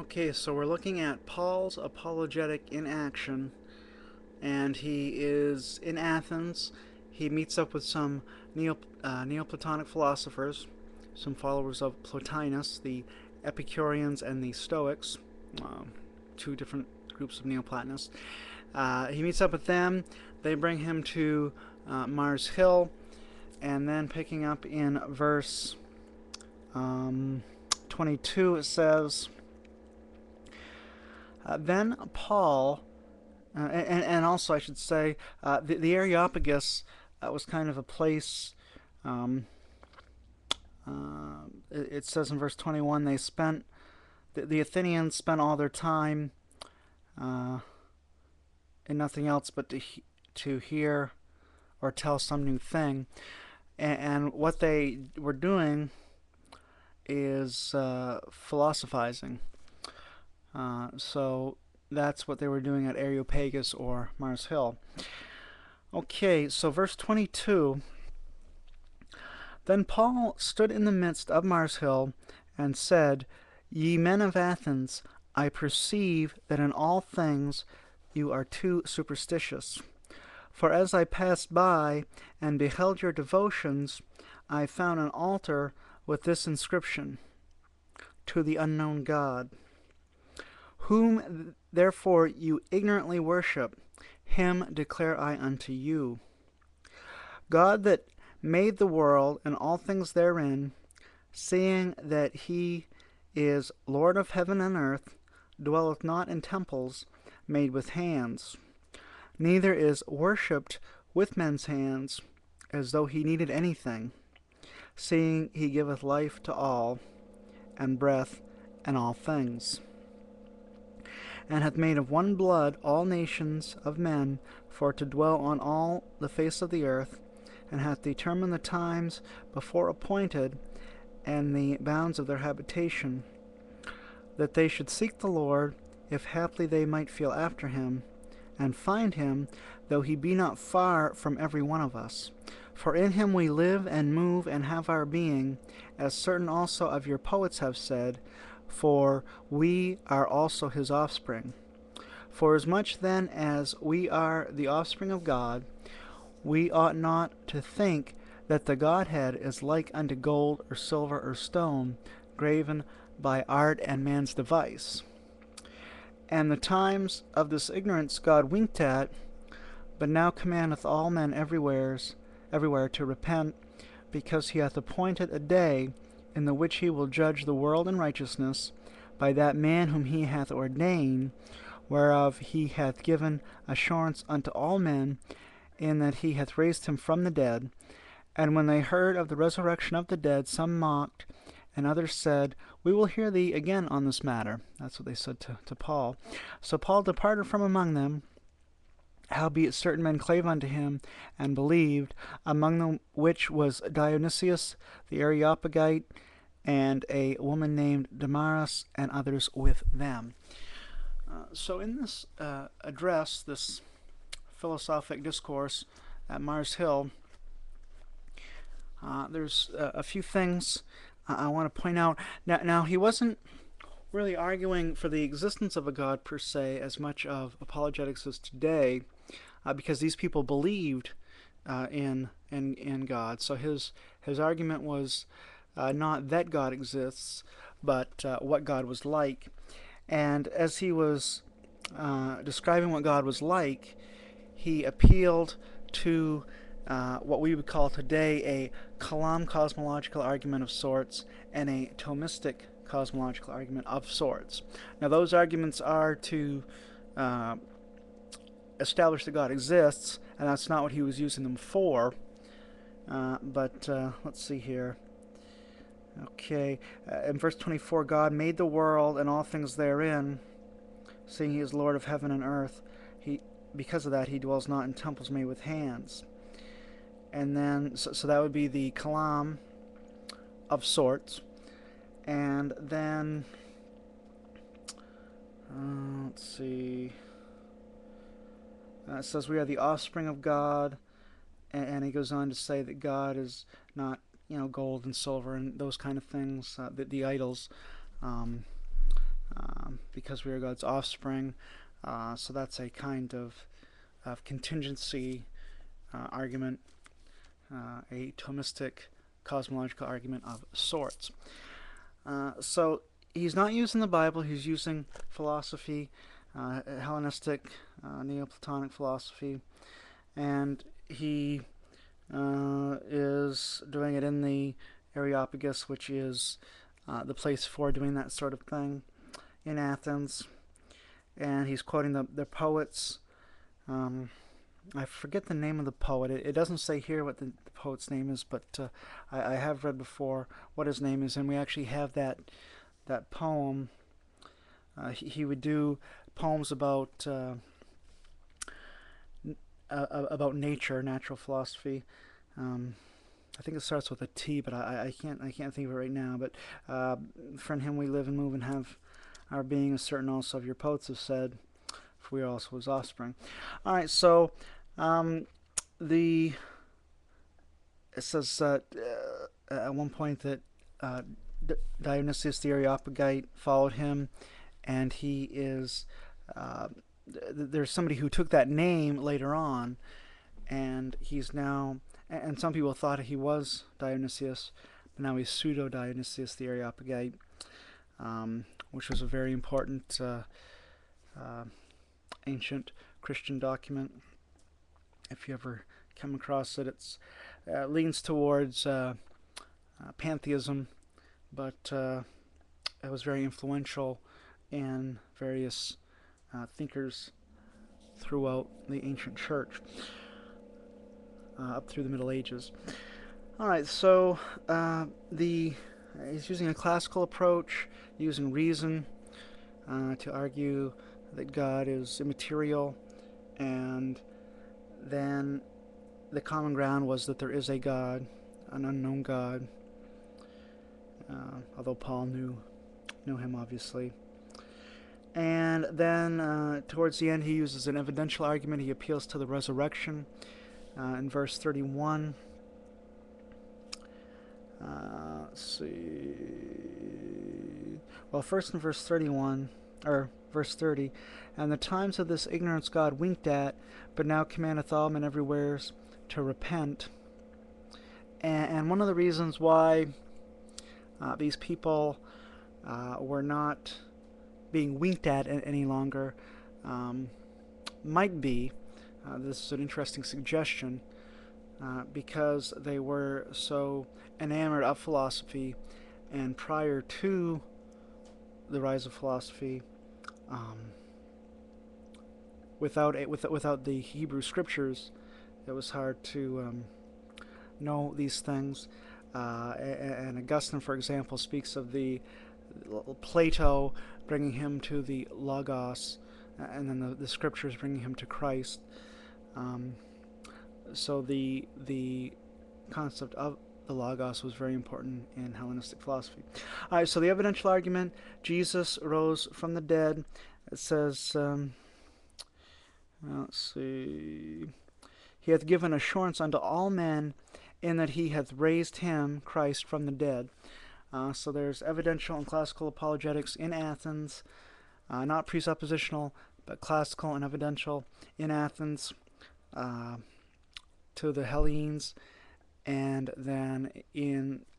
Okay, so we're looking at Paul's apologetic in action, and he is in Athens. He meets up with some Neoplatonic philosophers, some followers of Plotinus, the Epicureans and the Stoics, uh, two different groups of Neoplatonists. He meets up with them. They bring him to Mars Hill, and then picking up in verse um, 22, it says, then Paul, and also I should say, the Areopagus was kind of a place. Um, it says in verse 21, the Athenians spent all their time uh, in nothing else but to hear or tell some new thing, and what they were doing is philosophizing. So that's what they were doing at Areopagus or Mars Hill. Okay, so verse 22. Then Paul stood in the midst of Mars Hill and said, Ye men of Athens, I perceive that in all things you are too superstitious. For as I passed by and beheld your devotions, I found an altar with this inscription, To the unknown God. Whom therefore you ignorantly worship, him declare I unto you. God that made the world and all things therein, seeing that he is Lord of heaven and earth, dwelleth not in temples made with hands, neither is worshipped with men's hands, as though he needed anything, seeing he giveth life to all, and breath and all things, and hath made of one blood all nations of men for to dwell on all the face of the earth, and hath determined the times before appointed, and the bounds of their habitation, that they should seek the Lord, if haply they might feel after him, and find him, though he be not far from every one of us. For in him we live and move and have our being, as certain also of your poets have said, for we are also his offspring. Forasmuch then as we are the offspring of God, we ought not to think that the Godhead is like unto gold or silver or stone, graven by art and man's device. And the times of this ignorance God winked at, but now commandeth all men everywhere to repent, because he hath appointed a day in the which he will judge the world in righteousness by that man whom he hath ordained, whereof he hath given assurance unto all men, in that he hath raised him from the dead. And when they heard of the resurrection of the dead, some mocked, and others said, We will hear thee again on this matter. That's what they said to Paul. So Paul departed from among them, howbeit certain men clave unto him, and believed, among them which was Dionysius the Areopagite, and a woman named Damaris, and others with them. So in this address, this philosophic discourse at Mars Hill, there's a few things I want to point out. Now, he wasn't really arguing for the existence of a God per se, as much of apologetics is today, because these people believed in God. So his argument was not that God exists, but what God was like. And as he was describing what God was like, he appealed to what we would call today a Kalam cosmological argument of sorts and a Thomistic cosmological argument of sorts. Now, those arguments are to establish that God exists, and that's not what he was using them for. But let's see here. Okay, in verse 24, God made the world and all things therein, seeing he is Lord of heaven and earth. Because of that, he dwells not in temples made with hands. And then, so that would be the kalam of sorts. And then, let's see. It says we are the offspring of God, and he goes on to say that God is not, gold and silver and those kind of things, the idols because we are God's offspring. So that's a kind of contingency argument, a Thomistic cosmological argument of sorts. So he's not using the Bible, he's using philosophy, Hellenistic, Neoplatonic philosophy, and he is doing it in the Areopagus, which is the place for doing that sort of thing in Athens. And he's quoting the poets. I forget the name of the poet. It doesn't say here what the poet's name is, but I have read before what his name is, and we actually have that poem. He would do poems about nature, natural philosophy. I think it starts with a T, but I can't think of it right now. But for in him we live and move and have our being, as certain also of your poets have said, for we are also his offspring. All right, so it says at one point that Dionysius the Areopagite followed him, and he is there's somebody who took that name later on, and he's now, and some people thought he was Dionysius, but now he's pseudo Dionysius the Areopagite, which was a very important ancient Christian document. If you ever come across it, it's leans towards pantheism, but it was very influential in various thinkers throughout the ancient church up through the Middle Ages. All right, so he's using a classical approach, using reason to argue that God is immaterial, and then the common ground was that there is a God, an unknown God, although Paul knew him, obviously. And then towards the end he uses an evidential argument. He appeals to the resurrection in verse 31. Let's see. Well, first in verse 31, or verse 30, and the times of this ignorance God winked at, but now commandeth all men everywhere to repent. And one of the reasons why these people were not being winked at any longer might be, this is an interesting suggestion, because they were so enamored of philosophy, and prior to the rise of philosophy, without the Hebrew scriptures, it was hard to know these things. And Augustine, for example, speaks of the Plato bringing him to the Logos, and then the scriptures bringing him to Christ. So the concept of the Logos was very important in Hellenistic philosophy. All right, so the evidential argument: Jesus rose from the dead. It says, let's see, he hath given assurance unto all men, in that he hath raised him, Christ, from the dead. So there's evidential and classical apologetics in Athens, not presuppositional, but classical and evidential in Athens to the Hellenes. And then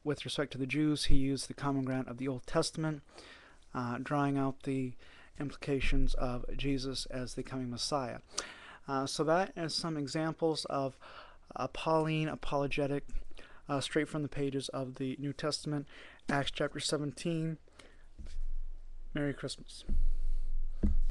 with respect to the Jews, he used the common ground of the Old Testament, drawing out the implications of Jesus as the coming Messiah. So that is some examples of a Pauline apologetic, straight from the pages of the New Testament. Acts chapter 17. Merry Christmas.